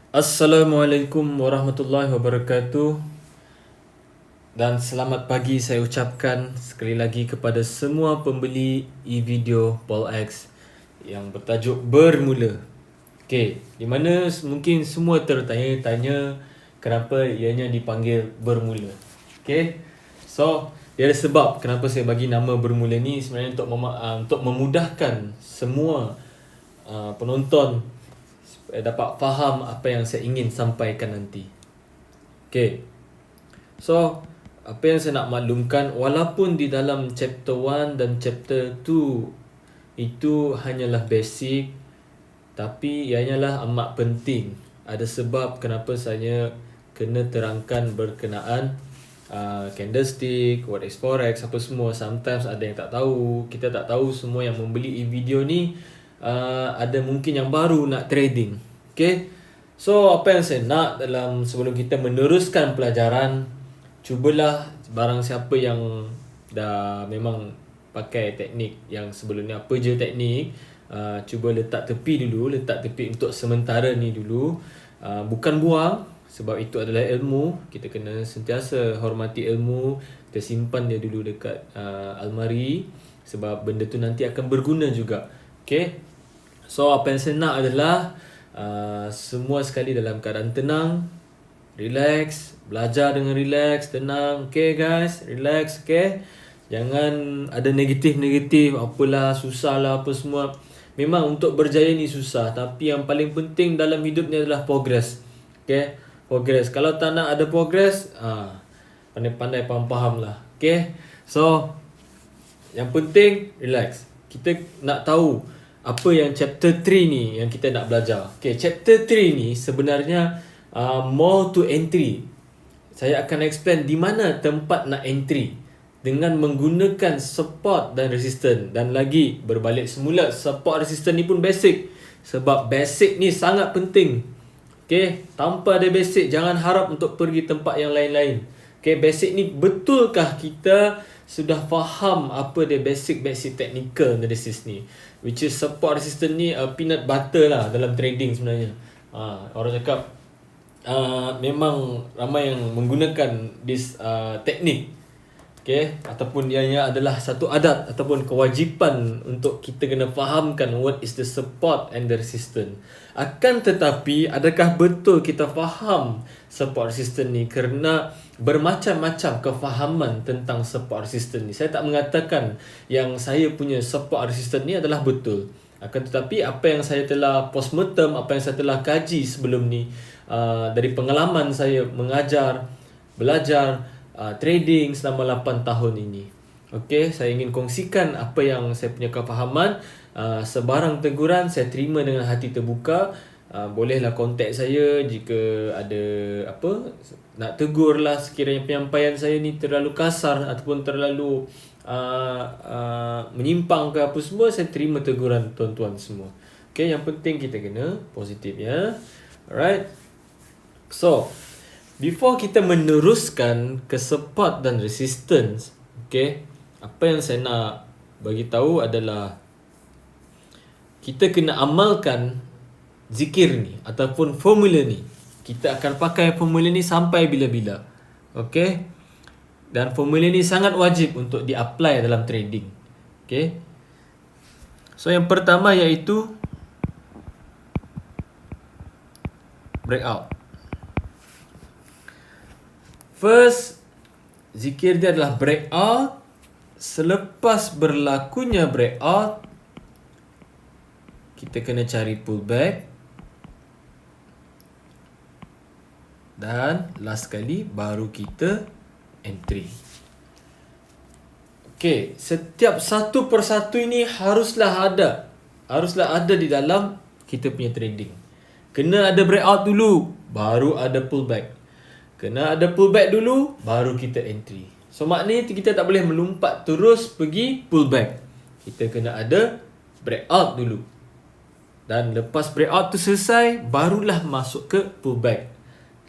Assalamualaikum warahmatullahi wabarakatuh. Dan selamat pagi saya ucapkan sekali lagi kepada semua pembeli e-video Paul X yang bertajuk Bermula. Okey, di mana mungkin semua tertanya-tanya kenapa ianya dipanggil Bermula. Okey. So, dia ada sebab kenapa saya bagi nama Bermula ni sebenarnya untuk memudahkan semua penonton supaya dapat faham apa yang saya ingin sampaikan nanti. Okay. So, apa yang saya nak maklumkan, walaupun di dalam chapter 1 dan chapter 2 itu hanyalah basic, tapi ianya lah amat penting. Ada sebab kenapa saya kena terangkan berkenaan candlestick, what is forex, apa semua. Sometimes ada yang tak tahu, kita tak tahu semua yang membeli e-video ni ada mungkin yang baru nak trading. Okay. So apa yang saya nak dalam sebelum kita meneruskan pelajaran, cubalah barang siapa yang dah memang pakai teknik yang sebelum ni, apa je teknik, cuba letak tepi dulu, letak tepi untuk sementara ni dulu. Bukan buang, sebab itu adalah ilmu. Kita kena sentiasa hormati ilmu, kita simpan dia dulu dekat almari, sebab benda tu nanti akan berguna juga. Okay. So apa yang saya nak adalah semua sekali dalam keadaan tenang, relax, belajar dengan relax, tenang. Okay guys, relax. Okay, jangan ada negatif-negatif, apalah susah lah apa semua. Memang untuk berjaya ni susah, tapi yang paling penting dalam hidup ni adalah progress. Okay, progress. Kalau tak nak ada progress, pandai-pandai faham-faham lah. Okay, so yang penting relax. Kita nak tahu apa yang chapter 3 ni yang kita nak belajar. Okay, chapter 3 ni sebenarnya more to entry. Saya akan explain di mana tempat nak entry dengan menggunakan support dan resistance. Dan lagi berbalik semula, support resistance ni pun basic, sebab basic ni sangat penting. Okay, tanpa ada basic jangan harap untuk pergi tempat yang lain-lain. Okay, basic ni betulkah kita sudah faham apa dia basic technical analysis ni, which is support resistance ni peanut butter lah dalam trading sebenarnya. Orang cakap memang ramai yang menggunakan this teknik. Okay, ataupun ianya adalah satu adat ataupun kewajipan untuk kita kena fahamkan what is the support and the resistance. Akan tetapi, adakah betul kita faham support resistance ni? Kerana bermacam-macam kefahaman tentang support resistance ni. Saya tak mengatakan yang saya punya support resistance ni adalah betul. Akan tetapi, apa yang saya telah postmortem, apa yang saya telah kaji sebelum ni, dari pengalaman saya mengajar, belajar, trading selama 8 tahun ini. Okay, saya ingin kongsikan apa yang saya punya kefahaman. Sebarang teguran saya terima dengan hati terbuka. Bolehlah kontak saya jika ada apa nak tegur lah, sekiranya penyampaian saya ni terlalu kasar ataupun terlalu menyimpang ke apa semua, saya terima teguran tuan-tuan semua. Okay, yang penting kita kena positif ya. Alright. So, before kita meneruskan ke support dan resistance, okay, apa yang saya nak bagi tahu adalah kita kena amalkan zikir ni ataupun formula ni. Kita akan pakai formula ni sampai bila-bila. Okay, dan formula ni sangat wajib untuk di-apply dalam trading. Okay, so yang pertama iaitu breakout. First, zikir dia adalah breakout. Selepas berlakunya breakout, kita kena cari pullback. Dan last kali baru kita entry. Okay, setiap satu persatu ini haruslah ada di dalam kita punya trading. Kena ada breakout dulu, baru ada pullback. Kena ada pullback dulu, baru kita entry. So maknanya kita tak boleh melompat terus pergi pullback. Kita kena ada breakout dulu. Dan lepas breakout tu selesai, barulah masuk ke pullback.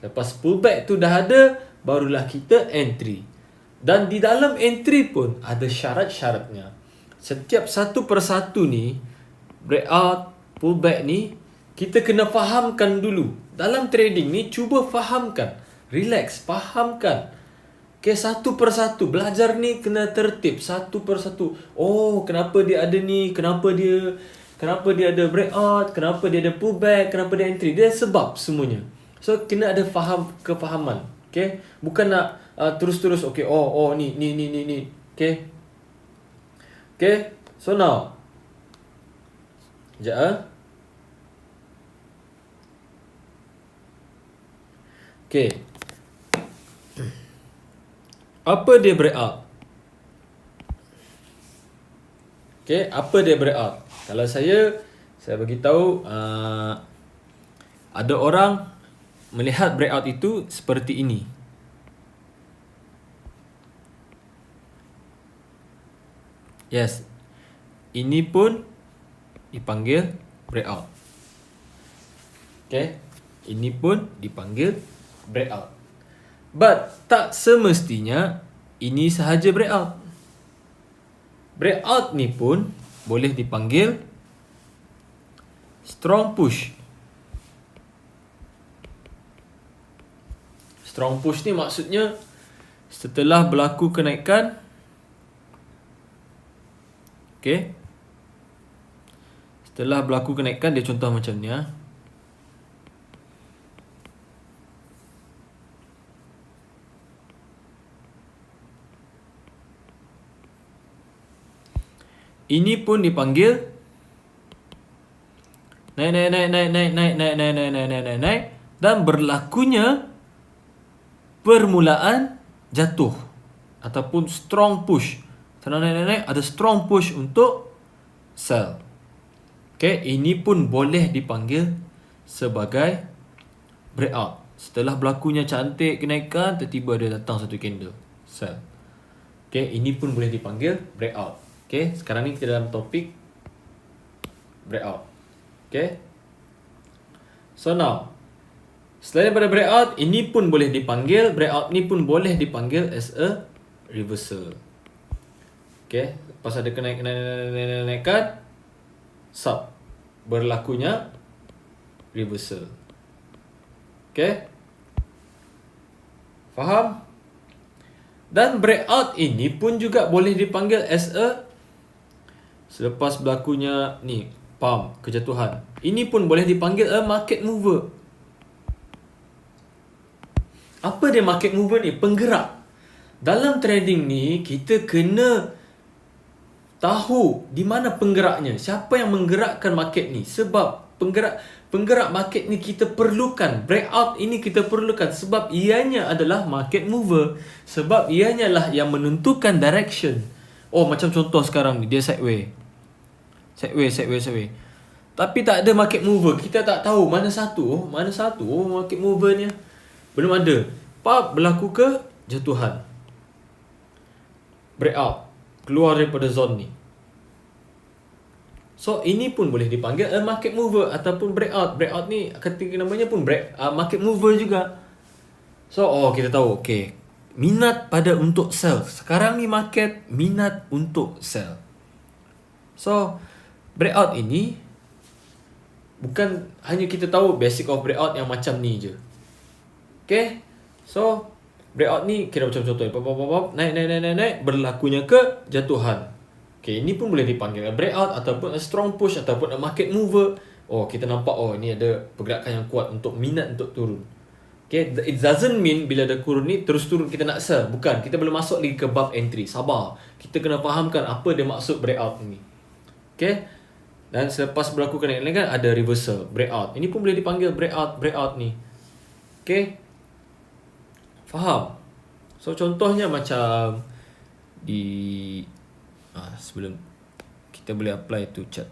Lepas pullback tu dah ada, barulah kita entry. Dan di dalam entry pun ada syarat-syaratnya. Setiap satu persatu ni, breakout, pullback ni, kita kena fahamkan dulu. Dalam trading ni cuba fahamkan. Relax, fahamkan. Okay, satu persatu. Belajar ni kena tertib satu persatu. Oh, kenapa dia ada ni? Kenapa dia ada breakout? Kenapa dia ada pullback? Kenapa dia entry? Dia sebab semuanya. So, kena ada kefahaman. Okay? Bukan nak terus-terus, okay, ni. Okay? Okay? So, now. Sekejap. Okay. Apa dia breakout? Okay, apa dia breakout? Kalau saya bagi tahu ada orang melihat breakout itu seperti ini. Yes. Ini pun dipanggil breakout. Okay. Ini pun dipanggil breakout. But tak semestinya ini sahaja breakout. Breakout ni pun boleh dipanggil strong push. Strong push ni maksudnya setelah berlaku kenaikan, okay, setelah berlaku kenaikan, dia contoh macam ni Ini pun dipanggil naik dan berlakunya permulaan jatuh ataupun strong push. Setelah naik ada strong push untuk sell. Okay, ini pun boleh dipanggil sebagai breakout. Setelah berlakunya cantik kenaikan, tiba-tiba dia datang satu candle sell. Okay, ini pun boleh dipanggil breakout. Okay, sekarang ni kita dalam topik breakout. Okay. So now, selain daripada breakout, ini pun boleh dipanggil, breakout ni pun boleh dipanggil as a reversal. Okay, lepas ada kenaikan, sub, berlakunya reversal. Okay, faham? Dan breakout ini pun juga boleh dipanggil as a, selepas berlakunya ni pump, kejatuhan, ini pun boleh dipanggil a market mover. Apa dia market mover ni? Penggerak. Dalam trading ni kita kena tahu di mana penggeraknya, siapa yang menggerakkan market ni. Sebab penggerak market ni kita perlukan. Breakout ini kita perlukan sebab ianya adalah market mover. Sebab ianya lah yang menentukan direction. Oh, macam contoh sekarang ni, dia sideways. Tapi tak ada market mover. Kita tak tahu mana satu market mover ni. Belum ada. Berlaku kejatuhan. Breakout. Keluar daripada zone ni. So, ini pun boleh dipanggil a market mover ataupun breakout. Breakout ni ketika namanya pun market mover juga. So, kita tahu. Okay. Minat pada untuk sell. Sekarang ni market minat untuk sell. So, breakout ini bukan hanya kita tahu basic of breakout yang macam ni je. Okay. So, breakout ni kira macam contoh. Naik. Berlakunya kejatuhan. Okay, ini pun boleh dipanggil a breakout ataupun a strong push ataupun a market mover. Kita nampak ni ada pergerakan yang kuat untuk minat untuk turun. Okay, it doesn't mean bila ada turun ni terus turun kita nak sell. Bukan, kita belum masuk lagi ke bab entry. Sabar. Kita kena fahamkan apa dia maksud breakout ni. Okay. Dan selepas berlaku kenaikan kan ada reversal, breakout. Ini pun boleh dipanggil breakout ni. Okay. Faham? So contohnya macam di sebelum kita boleh apply tu chart.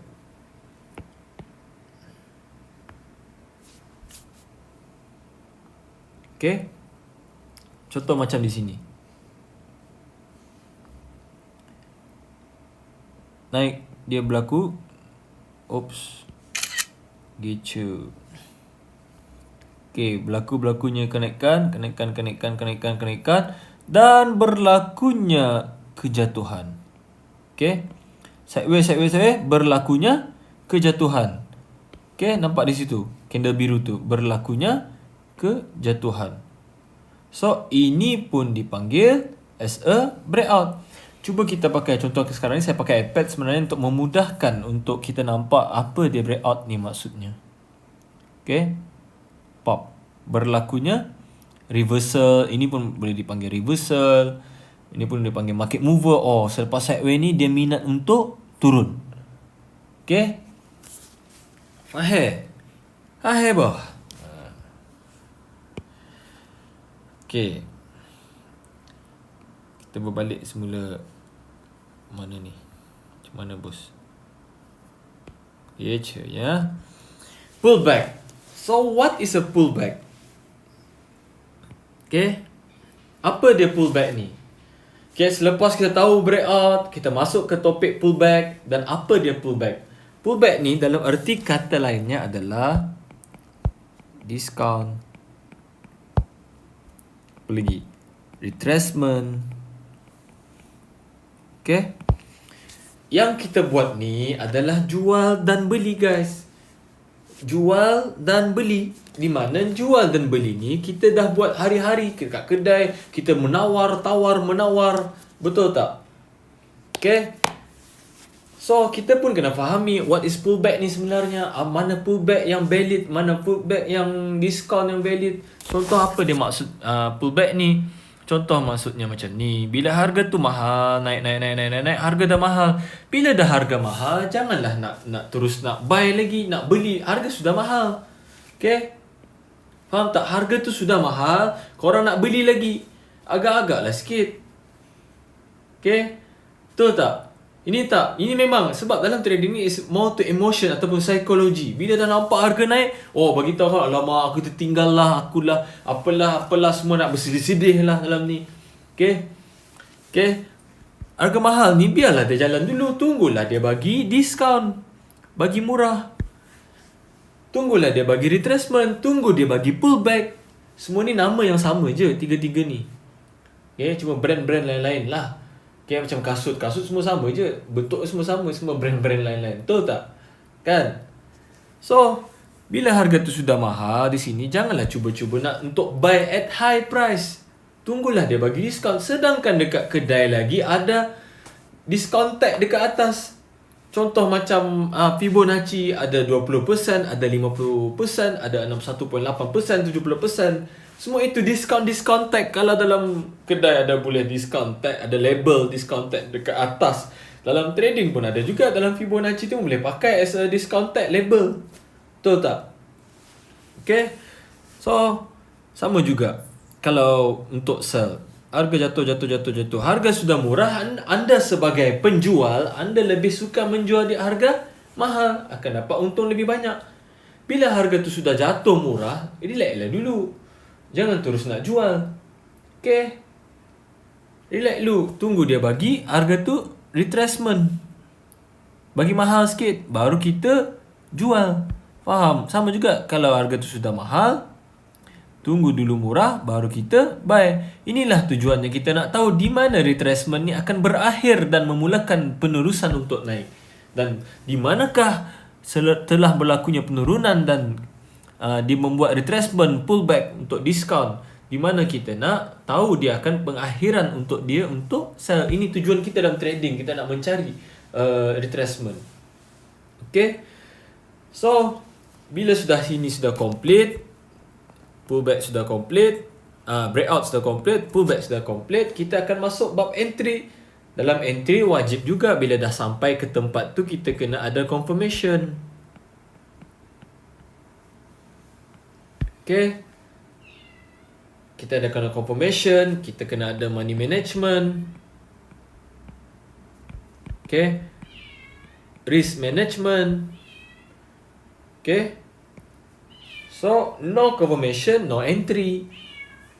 Okay. Contoh macam di sini. Naik, dia berlaku. Oops. Gitu. Okay, berlakunya kenaikan dan berlakunya kejatuhan. Okay. Sideways, berlakunya kejatuhan. Okay, nampak di situ. Candle biru tu. Berlakunya kejatuhan. So, ini pun dipanggil as a breakout. Cuba kita pakai contoh sekarang ni, saya pakai iPad sebenarnya untuk memudahkan untuk kita nampak apa dia breakout ni maksudnya. Okay. Pop. Berlakunya reversal. Ini pun boleh dipanggil reversal. Ini pun dipanggil market mover. Oh, selepas sideway ni dia minat untuk turun. Okay. Faham? Faham bah? Okay. Kita berbalik semula. Mana ni? Macam mana bos? Okay, ya. Pullback. So what is a pullback? Okay. Apa dia pullback ni? Okay, selepas kita tahu breakout, kita masuk ke topik pullback. Dan apa dia pullback? Pullback ni dalam erti kata lainnya adalah discount. Apa lagi? Retracement. Okay. Yang kita buat ni adalah jual dan beli guys. Jual dan beli. Di mana jual dan beli ni kita dah buat hari-hari kat kedai. Kita menawar, tawar, menawar. Betul tak? Okay. So, kita pun kena fahami what is pullback ni sebenarnya. Mana pullback yang valid, mana pullback yang discount yang valid. Contoh apa dia maksud pullback ni. Contoh maksudnya macam ni. Bila harga tu mahal, naik, harga dah mahal. Bila dah harga mahal, janganlah nak terus nak buy lagi, nak beli. Harga sudah mahal. Okay? Faham tak? Harga tu sudah mahal, korang nak beli lagi. Agak-agaklah sikit. Okay? Betul tak? Ini memang sebab dalam trading ni is more to emotion ataupun psikologi. Bila dah nampak harga naik, oh bagi tahu kan, alamak aku tertinggal lah, akulah apalah semua nak bersedih-sedih lah dalam ni. Okay. Harga mahal ni biarlah dia jalan dulu, tunggulah dia bagi diskaun, bagi murah. Tunggulah dia bagi retracement, tunggu dia bagi pullback. Semua ni nama yang sama je, tiga-tiga ni. Okay, cuma brand-brand lain-lain lah. Okay, macam kasut semua sama je. Bentuk semua sama, semua brand-brand lain-lain. Betul tak? Kan? So, bila harga tu sudah mahal di sini, janganlah cuba-cuba nak untuk buy at high price. Tunggulah dia bagi diskaun. Sedangkan dekat kedai lagi ada diskaun tag dekat atas. Contoh macam Fibonacci ada 20%, ada 50%, ada 61.8%, 70%. Semua itu discount tag. Kalau dalam kedai ada boleh discount tag, ada label discount tag dekat atas. Dalam trading pun ada juga. Dalam Fibonacci tu boleh pakai as a discount tag label. Betul tak? Okay. So, sama juga. Kalau untuk sell, harga jatuh. Harga sudah murah, anda sebagai penjual, anda lebih suka menjual di harga mahal. Akan dapat untung lebih banyak. Bila harga tu sudah jatuh murah, relax dulu. Jangan terus nak jual. Okay. Relax dulu. Tunggu dia bagi harga tu retracement. Bagi mahal sikit. Baru kita jual. Faham? Sama juga kalau harga tu sudah mahal. Tunggu dulu murah. Baru kita buy. Inilah tujuannya. Kita nak tahu di mana retracement ni akan berakhir dan memulakan penerusan untuk naik. Dan di manakah setelah berlakunya penurunan dan dia membuat retracement, pullback untuk diskaun, di mana kita nak tahu dia akan pengakhiran untuk dia untuk sell. Ini tujuan kita dalam trading, kita nak mencari retracement. Okay. So, bila ini sudah complete, pullback sudah complete, breakout sudah complete, pullback sudah complete, kita akan masuk bab entry. Dalam entry wajib juga bila dah sampai ke tempat tu kita kena ada confirmation. Okay. Kita ada kena confirmation, kita kena ada money management. Okay. Risk management. Okay. So, no confirmation, no entry.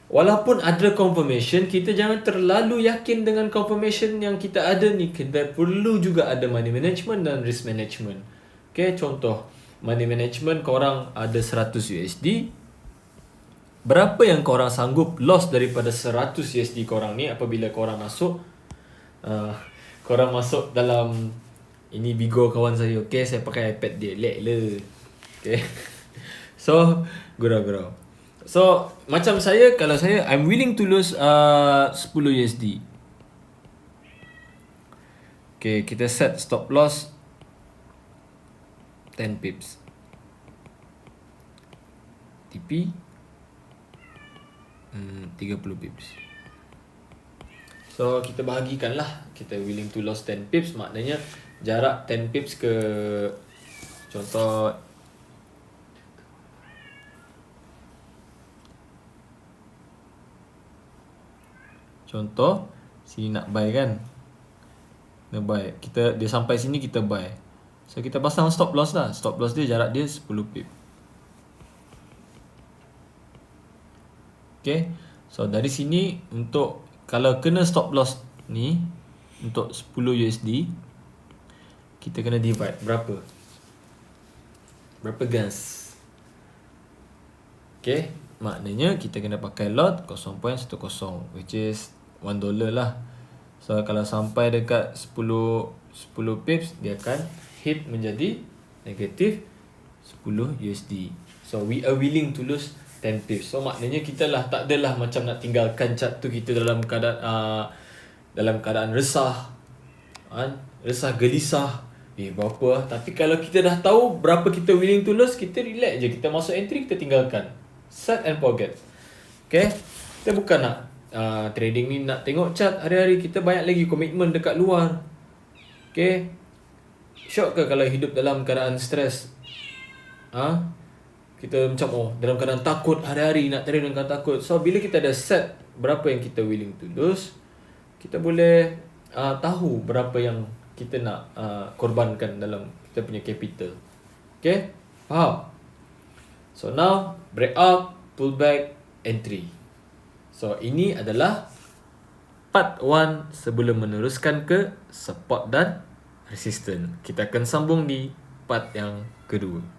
Walaupun ada confirmation, kita jangan terlalu yakin dengan confirmation yang kita ada ni. Kita perlu juga ada money management dan risk management. Okay, contoh. Money management, korang ada 100 USD. Berapa yang korang sanggup loss daripada 100 USD korang ni apabila korang masuk korang masuk dalam ini Bigo kawan saya. Okay, saya pakai iPad dia. Relax le. Okay. So gurau-gurau. So macam saya, kalau saya I'm willing to lose 10 USD. Okay, kita set stop loss 10 pips. TP 30 pips. So kita bahagikan lah. Kita willing to lose 10 pips, maknanya jarak 10 pips ke, contoh sini nak buy kan, nak buy, dia sampai sini kita buy, so kita pasang stop loss lah. Stop loss dia jarak dia 10 pip. Okay, so dari sini untuk kalau kena stop loss ni untuk 10 USD, kita kena divide berapa gas. Okay, maknanya kita kena pakai lot 0.10, which is $1 lah. So kalau sampai dekat 10 pips, dia akan hit menjadi negatif 10 USD. So we are willing to lose 10 pips. So maknanya kita lah tak adalah macam nak tinggalkan chart tu kita dalam keadaan resah, gelisah, berapa lah. Tapi kalau kita dah tahu berapa kita willing to lose, kita relax je, kita masuk entry, kita tinggalkan, set and forget. Okay, kita bukan nak trading ni nak tengok chart hari-hari, kita banyak lagi komitmen dekat luar. Okay, syok ke kalau hidup dalam keadaan stres? Kita macam dalam keadaan takut hari-hari, nak trade dengan takut. So bila kita dah set berapa yang kita willing to lose, kita boleh tahu berapa yang kita nak korbankan dalam kita punya capital. Okay, faham? So now breakout, pullback, entry. So ini adalah part 1 sebelum meneruskan ke support dan resistance. Kita akan sambung di part yang kedua.